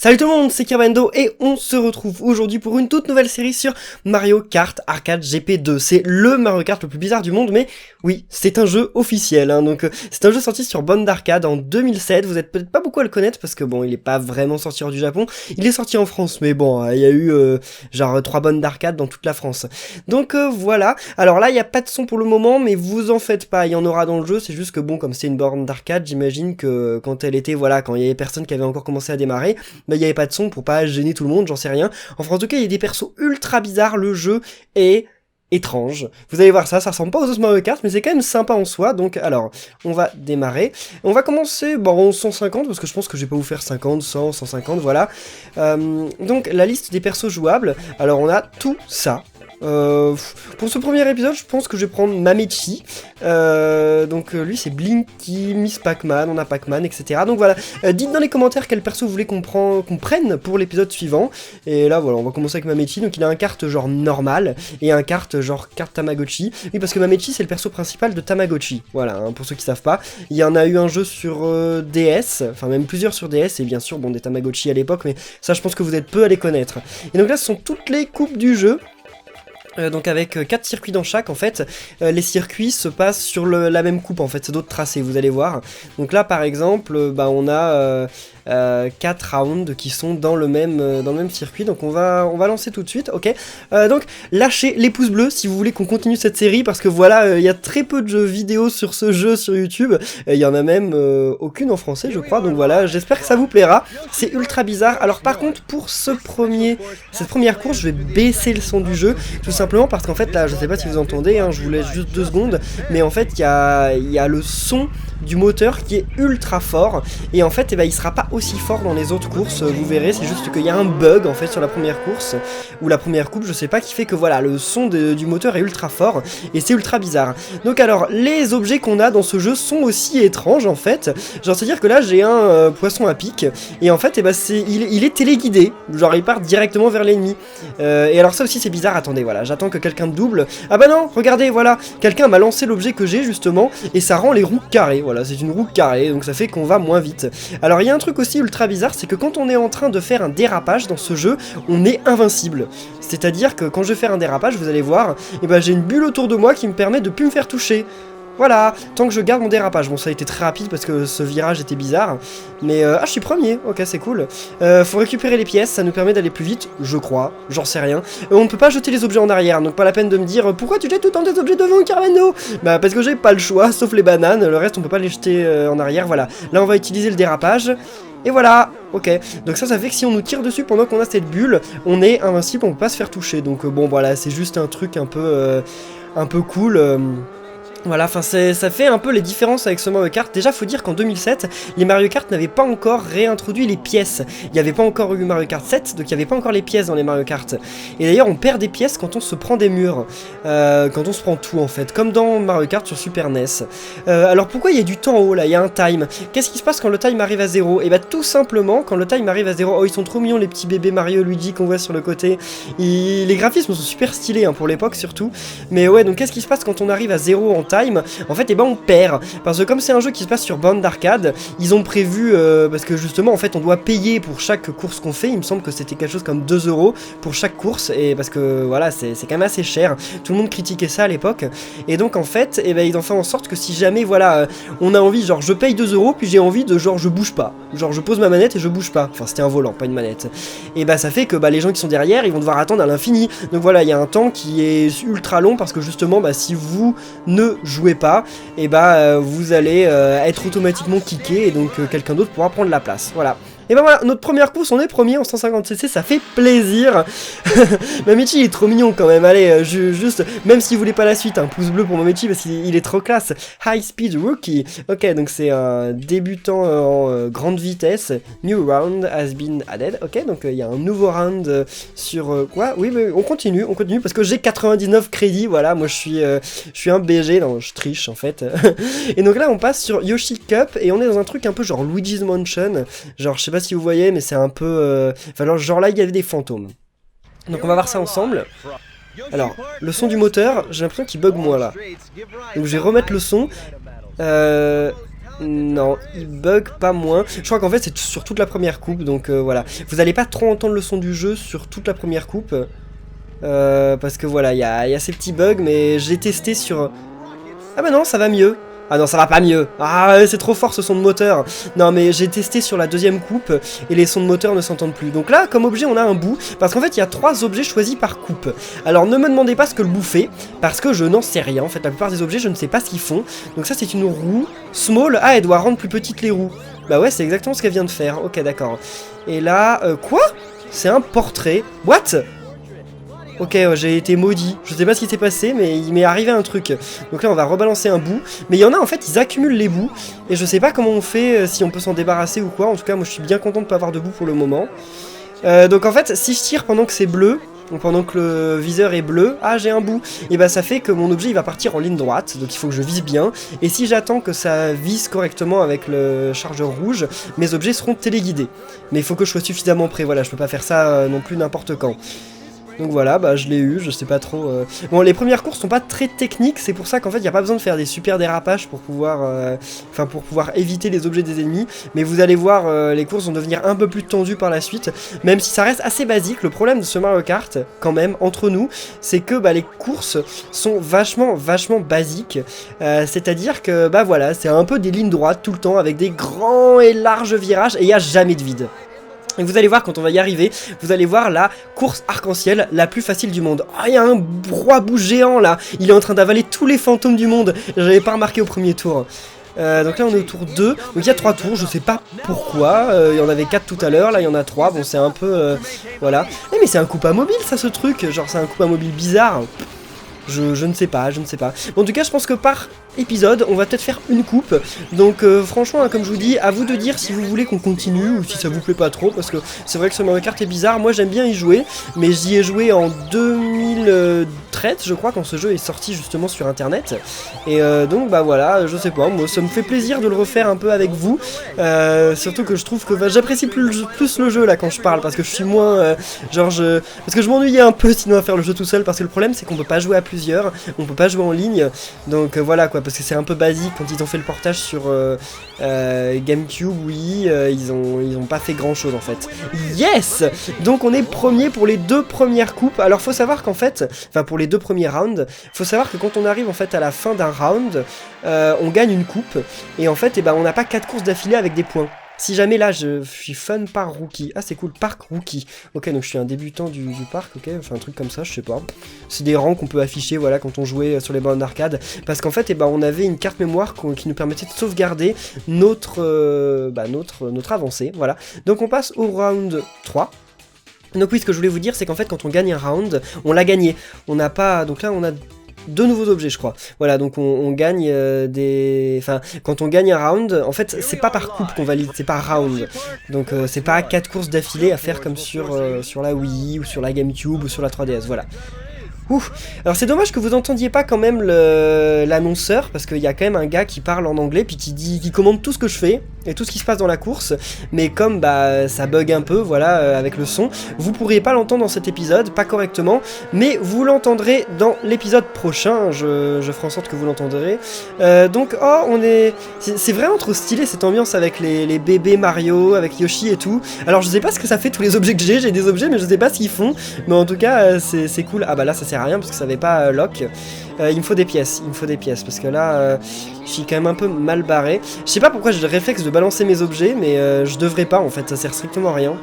Salut tout le monde, c'est Kerbendo et on se retrouve aujourd'hui pour une toute nouvelle série sur Mario Kart Arcade GP2. C'est le Mario Kart le plus bizarre du monde, mais oui, c'est un jeu officiel, hein, donc c'est un jeu sorti sur borne d'arcade en 2007. Vous êtes peut-être pas beaucoup à le connaître parce que bon, il est pas vraiment sorti hors du Japon. Il est sorti en France, mais bon, il y a eu genre 3 bornes d'arcade dans toute la France. Donc voilà. Alors là, il y a pas de son pour le moment, mais vous en faites pas, il y en aura dans le jeu. C'est juste que bon, comme c'est une borne d'arcade, j'imagine que quand elle était, voilà, quand il y avait personne qui avait encore commencé à démarrer, bah il y avait pas de son pour pas gêner tout le monde, j'en sais rien. Enfin en tout cas, il y a des persos ultra bizarres, le jeu est étrange. Vous allez voir ça ressemble pas aux autres Mario Kart, mais c'est quand même sympa en soi. Donc alors, on va démarrer. On va commencer en 150, parce que je pense que je vais pas vous faire 50, 100, 150, voilà. Donc la liste des persos jouables, alors on a tout ça. Pour ce premier épisode, je pense que je vais prendre Mamechi. Donc lui c'est Blinky, Miss Pac-Man, on a Pac-Man, etc. Donc voilà, dites dans les commentaires quel perso vous voulez qu'on prenne pour l'épisode suivant. Et là voilà, on va commencer avec Mamechi. Donc il a un carte genre normal et un carte genre carte Tamagotchi. Oui, parce que Mamechi c'est le perso principal de Tamagotchi. Voilà, hein, pour ceux qui savent pas. Il y en a eu un jeu sur DS, enfin même plusieurs sur DS, et bien sûr bon des Tamagotchi à l'époque, mais ça je pense que vous êtes peu à les connaître. Et donc là ce sont toutes les coupes du jeu. Donc avec 4 circuits dans chaque, en fait, les circuits se passent sur la même coupe, en fait, c'est d'autres tracés, vous allez voir. Donc là, par exemple, on a 4 rounds qui sont dans le même circuit, donc on va lancer tout de suite, ok. Donc lâchez les pouces bleus si vous voulez qu'on continue cette série, parce que voilà, il y a très peu de vidéos sur ce jeu sur YouTube, il y en a même aucune en français, je crois, donc voilà, j'espère que ça vous plaira. C'est ultra bizarre. Alors par contre, pour cette première course, je vais baisser le son du jeu, tout simplement parce qu'en fait là, je sais pas si vous entendez, hein, je vous laisse juste 2 secondes, mais en fait il y a le son du moteur qui est ultra fort, et en fait il sera pas aussi fort dans les autres courses, vous verrez, c'est juste qu'il y a un bug en fait sur la première course, ou la première coupe, je sais pas, qui fait que voilà, le son du moteur est ultra fort, et c'est ultra bizarre. Donc alors, les objets qu'on a dans ce jeu sont aussi étranges en fait, genre c'est à dire que là j'ai un poisson à pic, et en fait il est téléguidé, genre il part directement vers l'ennemi, et alors ça aussi c'est bizarre, attendez, voilà, j'attends que quelqu'un me double, ah bah non, regardez, voilà, quelqu'un m'a lancé l'objet que j'ai justement, et ça rend les roues carrées, voilà, c'est une roue carrée, donc ça fait qu'on va moins vite. Alors il y a un truc aussi ultra bizarre, c'est que quand on est en train de faire un dérapage dans ce jeu, on est invincible. C'est-à-dire que quand je vais faire un dérapage, vous allez voir, j'ai une bulle autour de moi qui me permet de plus me faire toucher. Voilà, tant que je garde mon dérapage. Bon, ça a été très rapide parce que ce virage était bizarre. Mais, je suis premier, ok, c'est cool. Faut récupérer les pièces, ça nous permet d'aller plus vite, je crois, j'en sais rien. On ne peut pas jeter les objets en arrière, donc pas la peine de me dire pourquoi tu jettes tout le temps des objets devant, Kerbendo? Bah, parce que j'ai pas le choix, sauf les bananes, le reste on peut pas les jeter en arrière, voilà. Là, on va utiliser le dérapage. Et voilà, ok, donc ça fait que si on nous tire dessus pendant qu'on a cette bulle, on est invincible, on peut pas se faire toucher. Donc bon, voilà, c'est juste un truc un peu cool. Voilà, enfin ça fait un peu les différences avec ce Mario Kart. Déjà faut dire qu'en 2007, les Mario Kart n'avaient pas encore réintroduit les pièces. Il n'y avait pas encore eu Mario Kart 7, donc il n'y avait pas encore les pièces dans les Mario Kart. Et d'ailleurs on perd des pièces quand on se prend des murs, quand on se prend tout en fait, comme dans Mario Kart sur Super NES. Alors pourquoi il y a du temps en haut là, il y a un time? Qu'est-ce qui se passe quand le time arrive à 0? Et bah tout simplement, quand le time arrive à 0, oh ils sont trop mignons les petits bébés Mario et Luigi qu'on voit sur le côté. Les graphismes sont super stylés hein, pour l'époque surtout. Mais ouais, donc qu'est-ce qui se passe quand on arrive à 0 en time? En fait on perd, parce que comme c'est un jeu qui se passe sur borne d'arcade, ils ont prévu, parce que justement en fait on doit payer pour chaque course qu'on fait, il me semble que c'était quelque chose comme 2 € pour chaque course, et parce que voilà c'est quand même assez cher, tout le monde critiquait ça à l'époque, et donc en fait ils ont fait en sorte que si jamais voilà on a envie, genre je paye 2 € puis j'ai envie de genre je bouge pas, genre je pose ma manette et je bouge pas, enfin c'était un volant pas une manette, et bah ça fait que les gens qui sont derrière ils vont devoir attendre à l'infini, donc voilà il y a un temps qui est ultra long, parce que justement si vous ne jouez pas, et vous allez être automatiquement kické, et donc quelqu'un d'autre pourra prendre la place, voilà. Et voilà, notre première course, on est premier en 150cc, ça fait plaisir. Mamechi il est trop mignon quand même, allez, juste, même si vous voulez pas la suite, un pouce bleu pour Mamechi parce qu'il est trop classe. High Speed Rookie, ok, donc c'est un débutant en grande vitesse, New Round has been added, ok, donc il y a un nouveau round sur quoi? Oui, mais on continue parce que j'ai 99 crédits, voilà, moi je suis un BG, non, je triche en fait. Et donc là on passe sur Yoshi Cup, et on est dans un truc un peu genre Luigi's Mansion, genre je sais pas si vous voyez, mais c'est un peu enfin genre là il y avait des fantômes, donc on va voir ça ensemble. Alors le son du moteur, j'ai l'impression qu'il bug moi là, donc je vais remettre le son. Non, il bug pas moins. Je crois qu'en fait c'est sur toute la première coupe, donc voilà. Vous allez pas trop entendre le son du jeu sur toute la première coupe. Parce que voilà, il y a ces petits bugs, mais j'ai testé sur... Ah bah non, ça va mieux. Ah non, ça va pas mieux. Ah, c'est trop fort ce son de moteur. Non, mais j'ai testé sur la deuxième coupe et les sons de moteur ne s'entendent plus. Donc là, comme objet, on a un bout. Parce qu'en fait, il y a 3 objets choisis par coupe. Alors, ne me demandez pas ce que le bout fait. Parce que je n'en sais rien. En fait, la plupart des objets, je ne sais pas ce qu'ils font. Donc ça, c'est une roue. Small. Ah, elle doit rendre plus petites les roues. Bah ouais, c'est exactement ce qu'elle vient de faire. Ok, d'accord. Et là, quoi? C'est un portrait. What? Ok, j'ai été maudit. Je sais pas ce qui s'est passé, mais il m'est arrivé un truc. Donc là, on va rebalancer un bout. Mais il y en a, en fait, ils accumulent les bouts. Et je sais pas comment on fait, si on peut s'en débarrasser ou quoi. En tout cas, moi, je suis bien content de pas avoir de bout pour le moment. Donc en fait, si je tire pendant que c'est bleu, donc pendant que le viseur est bleu, ah, j'ai un bout. Et bah, ça fait que mon objet, il va partir en ligne droite. Donc il faut que je vise bien. Et si j'attends que ça vise correctement avec le chargeur rouge, mes objets seront téléguidés. Mais il faut que je sois suffisamment prêt. Voilà, je peux pas faire ça non plus n'importe quand. Donc voilà, bah je l'ai eu, je sais pas trop... Bon, les premières courses sont pas très techniques, c'est pour ça qu'en fait, il n'y a pas besoin de faire des super dérapages pour pouvoir... pour pouvoir éviter les objets des ennemis. Mais vous allez voir, les courses vont devenir un peu plus tendues par la suite, même si ça reste assez basique. Le problème de ce Mario Kart, quand même, entre nous, c'est que bah, les courses sont vachement basiques. C'est-à-dire que, bah voilà, c'est un peu des lignes droites tout le temps, avec des grands et larges virages, et il n'y a jamais de vide. Et vous allez voir, quand on va y arriver, vous allez voir la course arc-en-ciel la plus facile du monde. Oh, il y a un roi bout géant là. Il est en train d'avaler tous les fantômes du monde. J'avais pas remarqué au premier tour. Donc là on est au tour 2. Donc il y a 3 tours, je sais pas pourquoi. Il y en avait 4 tout à l'heure, là il y en a 3. Bon, c'est un peu... voilà. Eh, mais c'est un coup pas mobile ça, ce truc. Genre c'est un coup pas mobile bizarre. Je ne sais pas, je ne sais pas. Bon, en tout cas, je pense que par épisode, on va peut-être faire une coupe. Donc franchement, hein, comme je vous dis, à vous de dire si vous voulez qu'on continue ou si ça vous plaît pas trop. Parce que c'est vrai que ce Mario Kart est bizarre. Moi, j'aime bien y jouer. Mais j'y ai joué en 2013, je crois, quand ce jeu est sorti justement sur Internet. Et donc, bah voilà, je sais pas. Moi, ça me fait plaisir de le refaire un peu avec vous. Surtout que je trouve que j'apprécie plus le jeu là quand je parle. Parce que je suis moins... parce que je m'ennuyais un peu sinon à faire le jeu tout seul. Parce que le problème, c'est qu'on peut pas jouer à plusieurs, on peut pas jouer en ligne, donc voilà quoi, parce que c'est un peu basique. Quand ils ont fait le portage sur GameCube, oui, ils ont pas fait grand chose en fait. Yes. Donc on est premier pour les 2 premières coupes. Alors faut savoir qu'en fait, enfin pour les 2 premiers rounds, faut savoir que quand on arrive en fait à la fin d'un round, on gagne une coupe, et en fait, on n'a pas 4 courses d'affilée avec des points. Si jamais là je suis fun par rookie. Ah c'est cool, parc rookie. Ok, donc je suis un débutant du parc, ok, enfin un truc comme ça, je sais pas. C'est des rangs qu'on peut afficher, voilà, quand on jouait sur les bornes d'arcade. Parce qu'en fait, on avait une carte mémoire qui nous permettait de sauvegarder notre avancée, voilà. Donc on passe au round 3. Donc oui, ce que je voulais vous dire, c'est qu'en fait, quand on gagne un round, on l'a gagné. On n'a pas... Donc là, on a 2 nouveaux objets, je crois. Voilà, donc on gagne des... Enfin, quand on gagne un round, en fait, c'est pas par coupe qu'on valide, c'est par round. Donc c'est pas 4 courses d'affilée à faire comme sur la Wii, ou sur la GameCube, ou sur la 3DS, voilà. Ouh. Alors c'est dommage que vous entendiez pas quand même l'annonceur, parce qu'il y a quand même un gars qui parle en anglais, puis qui commande tout ce que je fais, et tout ce qui se passe dans la course, mais comme ça bug un peu, voilà, avec le son, vous pourriez pas l'entendre dans cet épisode, pas correctement, mais vous l'entendrez dans l'épisode prochain, je ferai en sorte que vous l'entendrez. Donc, c'est vraiment trop stylé cette ambiance avec les bébés Mario, avec Yoshi et tout. Alors je sais pas ce que ça fait tous les objets que j'ai des objets, mais je sais pas ce qu'ils font, mais en tout cas, c'est cool. Ah bah là, ça sert à rien, parce que ça avait pas lock. Il me faut des pièces, parce que là, je suis quand même un peu mal barré. Je sais pas pourquoi j'ai le réflexe de balancer mes objets, mais je devrais pas en fait, ça sert strictement à rien.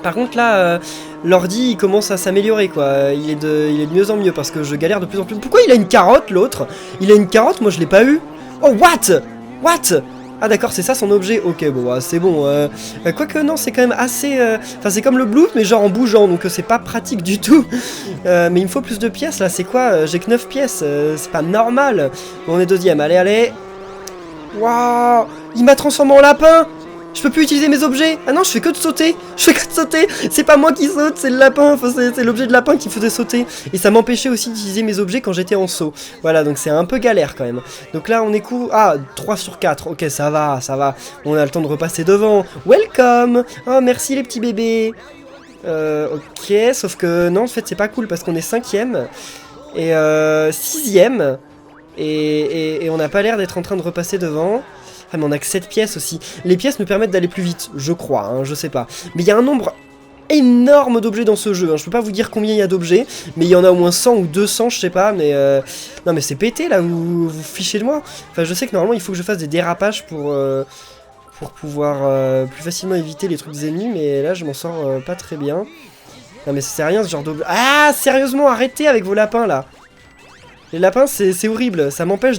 Par contre là, l'ordi il commence à s'améliorer quoi, il est de mieux en mieux parce que je galère de plus en plus. Pourquoi il a une carotte l'autre? Il a une carotte, moi je l'ai pas eu. Oh what? Ah d'accord, c'est ça son objet. Ok, bon, bah, c'est bon. Quoique non, c'est quand même assez... Enfin, c'est comme le Bloop, mais genre en bougeant, donc c'est pas pratique du tout. Mais il me faut plus de pièces, là. C'est quoi? J'ai que 9 pièces. C'est pas normal. Bon, on est deuxième. Allez. Waouh! Il m'a transformé en lapin! Je peux plus utiliser mes objets. Ah non, je fais que de sauter. C'est pas moi qui saute, c'est le lapin. Enfin, c'est l'objet de lapin qui faisait sauter. Et ça m'empêchait aussi d'utiliser mes objets quand j'étais en saut. Voilà, donc c'est un peu galère quand même. Donc là, on est court. Ah, 3 sur 4. Ok, ça va. On a le temps de repasser devant. Welcome. Oh, merci les petits bébés. Ok, sauf que non, en fait, c'est pas cool parce qu'on est 5ème. Et 6ème. Et on n'a pas l'air d'être en train de repasser devant. Ah mais on a que 7 pièces aussi. Les pièces nous permettent d'aller plus vite, je crois, hein, je sais pas. Mais il y a un nombre énorme d'objets dans ce jeu, hein. Je peux pas vous dire combien il y a d'objets, mais il y en a au moins 100 ou 200, je sais pas, mais non mais c'est pété là, vous fichez de moi. Enfin je sais que normalement il faut que je fasse des dérapages pour pouvoir plus facilement éviter les trucs des ennemis, mais là je m'en sors pas très bien. Non mais ça sert à rien ce genre d'objet. Ah sérieusement, arrêtez avec vos lapins là. Les lapins c'est horrible, ça m'empêche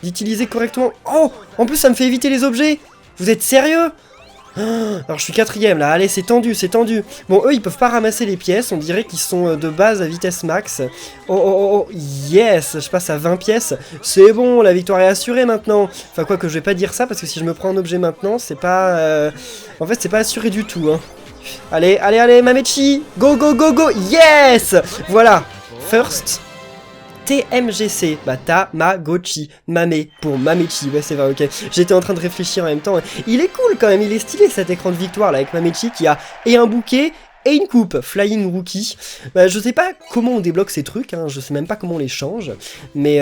d'utiliser correctement. Oh, en plus ça me fait éviter les objets. Vous êtes sérieux? Alors je suis 4ème là, allez c'est tendu, c'est tendu. Bon eux ils peuvent pas ramasser les pièces, on dirait qu'ils sont de base à vitesse max. Oh, yes, je passe à 20 pièces. C'est bon, la victoire est assurée maintenant. Enfin quoi que je vais pas dire ça parce que si je me prends un objet maintenant, c'est pas... En fait c'est pas assuré du tout, hein. Allez, Mamechi, go, yes. Voilà, first... TMGC, bah Tamagotchi, Mame pour Mamechi, ouais c'est vrai, ok. J'étais en train de réfléchir en même temps. Il est cool quand même, il est stylé cet écran de victoire là avec Mamechi qui a et un bouquet et une coupe, Flying Rookie. Bah, je sais pas comment on débloque ces trucs, hein, je sais même pas comment on les change, mais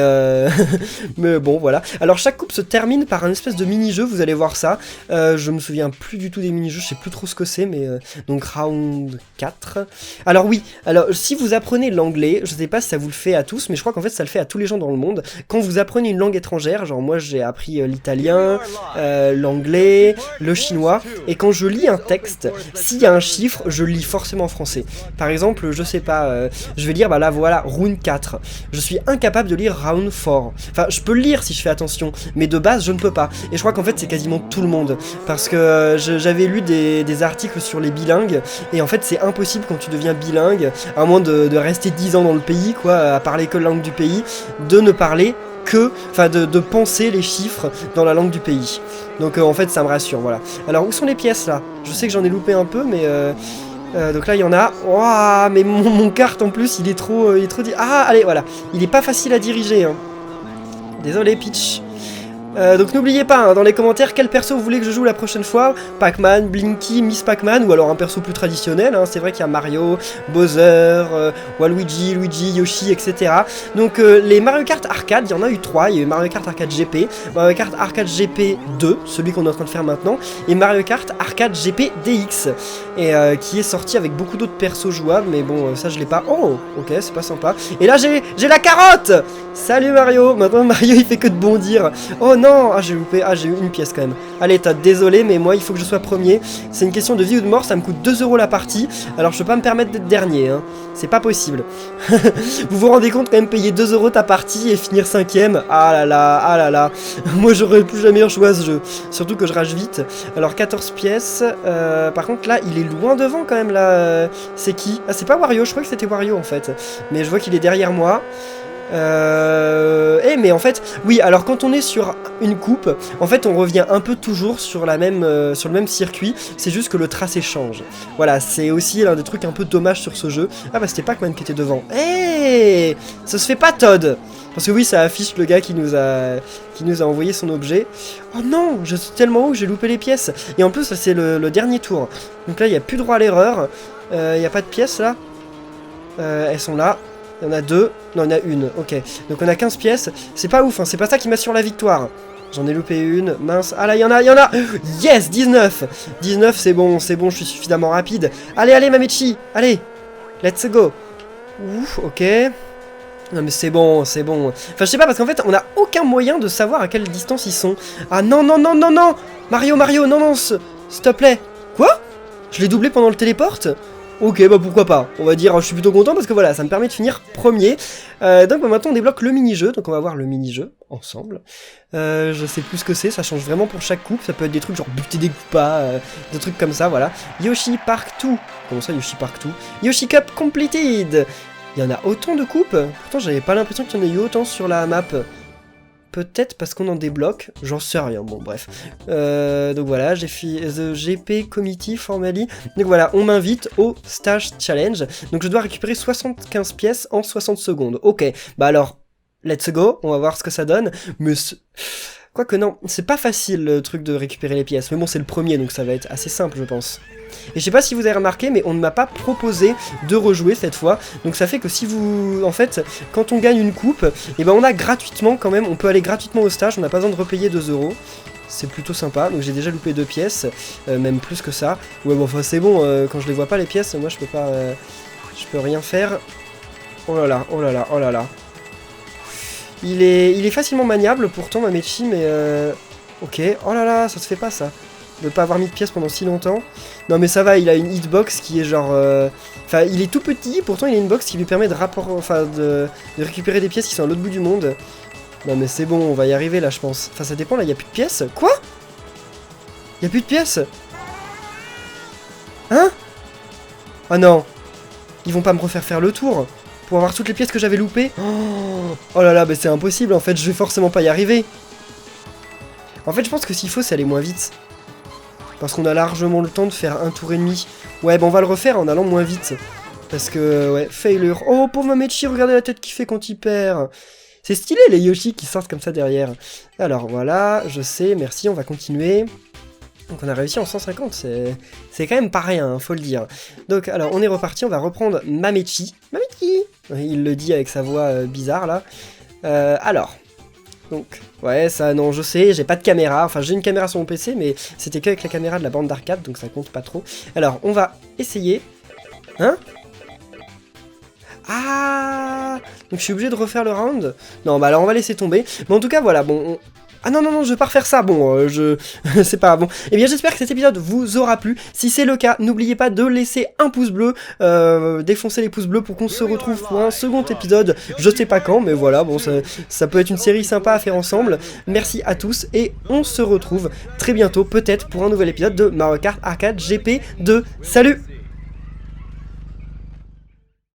mais bon voilà. Alors chaque coupe se termine par un espèce de mini-jeu, vous allez voir ça. Je me souviens plus du tout des mini-jeux, je sais plus trop ce que c'est, mais donc round 4. Alors oui, alors si vous apprenez l'anglais, je sais pas si ça vous le fait à tous, mais je crois qu'en fait ça le fait à tous les gens dans le monde. Quand vous apprenez une langue étrangère, genre moi j'ai appris l'italien, l'anglais, le chinois, et quand je lis un texte, s'il y a un chiffre, je lis forcément en français. Par exemple, je sais pas, je vais lire, bah là voilà, round 4. Je suis incapable de lire round 4. Enfin, je peux le lire si je fais attention, mais de base, je ne peux pas. Et je crois qu'en fait, c'est quasiment tout le monde. Parce que j'avais lu des articles sur les bilingues, et en fait, c'est impossible quand tu deviens bilingue, à moins de rester 10 ans dans le pays, quoi, à parler que la langue du pays, de ne parler que, enfin de penser les chiffres dans la langue du pays. Donc en fait ça me rassure, voilà. Alors où sont les pièces là? Je sais que j'en ai loupé un peu, mais donc là il y en a. Ouah, mais mon kart en plus il est trop ah allez voilà, il est pas facile à diriger, hein. Désolé Peach. Donc n'oubliez pas hein, dans les commentaires quel perso vous voulez que je joue la prochaine fois. Pac-Man, Blinky, Miss Pac-Man ou alors un perso plus traditionnel, hein. C'est vrai qu'il y a Mario, Bowser, Waluigi, Luigi, Yoshi, etc. Donc les Mario Kart Arcade, il y en a eu 3, il y a eu Mario Kart Arcade GP, Mario Kart Arcade GP 2, celui qu'on est en train de faire maintenant, et Mario Kart Arcade GP DX, et qui est sorti avec beaucoup d'autres persos jouables, mais bon ça je l'ai pas. Oh ok, c'est pas sympa. Et là j'ai la carotte. Salut Mario. Maintenant Mario il fait que de bondir. Oh non, ah j'ai loupé, ah j'ai eu une pièce quand même. Allez, désolé, mais moi il faut que je sois premier. C'est une question de vie ou de mort, ça me coûte 2 € la partie. Alors je peux pas me permettre d'être dernier, hein. C'est pas possible. Vous vous rendez compte quand même payer 2 € ta partie et finir 5ème? Ah là là, ah là là. Moi j'aurais plus jamais joué à ce jeu. Surtout que je rage vite. Alors 14 pièces. Par contre là, il est loin devant quand même là. C'est qui? Ah c'est pas Wario, je crois que c'était Wario en fait. Mais je vois qu'il est derrière moi. Mais en fait, oui, alors quand on est sur une coupe, en fait on revient un peu toujours sur le même circuit, c'est juste que le tracé change. Voilà, c'est aussi l'un des trucs un peu dommages sur ce jeu. Ah bah c'était Pac-Man qui était devant. Ça se fait pas Todd. Parce que oui, ça affiche le gars qui nous a envoyé son objet. Oh non, je suis tellement haut que j'ai loupé les pièces. Et en plus, c'est le dernier tour. Donc là, il n'y a plus droit à l'erreur. Il n'y a pas de pièces là. Elles sont là. Il y en a 2. Non, il y en a une. Ok. Donc on a 15 pièces. C'est pas ouf, hein. C'est pas ça qui m'assure la victoire. J'en ai loupé une. Mince. Ah là, il y en a. Yes, 19. 19, c'est bon, je suis suffisamment rapide. Allez, Mamechi. Allez. Let's go. Ouf, ok. Non mais c'est bon. Enfin je sais pas parce qu'en fait on a aucun moyen de savoir à quelle distance ils sont. Ah non. Mario, non, s'il te plaît. Quoi? Je l'ai doublé pendant le téléporte? Ok, bah pourquoi pas. On va dire, je suis plutôt content parce que voilà, ça me permet de finir premier. Donc bah, maintenant on débloque le mini-jeu, donc on va voir le mini-jeu ensemble. Je sais plus ce que c'est, ça change vraiment pour chaque coupe. Ça peut être des trucs genre buter des Koopas, des trucs comme ça, voilà. Yoshi Park 2. Comment ça Yoshi Park 2? Yoshi Cup completed. Il y en a autant de coupes. Pourtant j'avais pas l'impression qu'il y en ait eu autant sur la map. Peut-être parce qu'on en débloque, j'en sais rien, bon bref. Donc voilà, j'ai fait The GP Committee Formally. Donc voilà, on m'invite au Stage Challenge. Donc je dois récupérer 75 pièces en 60 secondes. Ok, bah alors, let's go, on va voir ce que ça donne. Mais Quoique non, c'est pas facile le truc de récupérer les pièces. Mais bon, c'est le premier, donc ça va être assez simple, je pense. Et je sais pas si vous avez remarqué, mais on ne m'a pas proposé de rejouer cette fois. Donc ça fait que si vous... En fait, quand on gagne une coupe, et ben on a gratuitement quand même, on peut aller gratuitement au stage, on n'a pas besoin de repayer 2 €. C'est plutôt sympa, donc j'ai déjà loupé 2 pièces, même plus que ça. Ouais bon, enfin c'est bon, quand je les vois pas les pièces, moi je peux pas... je peux rien faire. Oh là là, oh là là, oh là là. Il est facilement maniable pourtant, Mamechi, mais... Ok, oh là là, ça se fait pas ça. De pas avoir mis de pièces pendant si longtemps. Non mais ça va, il a une hitbox qui est genre... Enfin, il est tout petit, pourtant il a une box qui lui permet de récupérer des pièces qui sont à l'autre bout du monde. Non mais c'est bon, on va y arriver là, je pense. Enfin, ça dépend, là, il y a plus de pièces. Quoi? Il y a plus de pièces? Hein? Ah non. Ils vont pas me refaire faire le tour pour avoir toutes les pièces que j'avais loupées. Oh là là, mais c'est impossible, en fait, je vais forcément pas y arriver. En fait, je pense que s'il faut, c'est aller moins vite. Parce qu'on a largement le temps de faire un tour et demi. Ouais, ben on va le refaire en allant moins vite. Parce que, ouais, failure. Oh, pauvre Mamechi, regardez la tête qu'il fait quand il perd. C'est stylé, les Yoshi qui sortent comme ça derrière. Alors, voilà, je sais, merci, on va continuer. Donc on a réussi en 150, c'est quand même pas rien, hein, faut le dire. Donc, alors, on est reparti, on va reprendre Mamechi. Mamechi! Il le dit avec sa voix bizarre, là. Alors... Donc, ouais, ça, non, je sais, j'ai pas de caméra. Enfin, j'ai une caméra sur mon PC, mais c'était qu'avec la caméra de la bande d'arcade, donc ça compte pas trop. Alors, on va essayer. Hein? Ah! Donc, je suis obligé de refaire le round? Non, bah alors, on va laisser tomber. Mais en tout cas, voilà, bon... Ah non, non, non, je vais pas refaire ça, bon, c'est pas bon. Eh bien, j'espère que cet épisode vous aura plu. Si c'est le cas, n'oubliez pas de laisser un pouce bleu, défoncer les pouces bleus pour qu'on se retrouve pour un second épisode. Je sais pas quand, mais voilà, bon, ça peut être une série sympa à faire ensemble. Merci à tous, et on se retrouve très bientôt, peut-être, pour un nouvel épisode de Mario Kart Arcade GP2. Salut!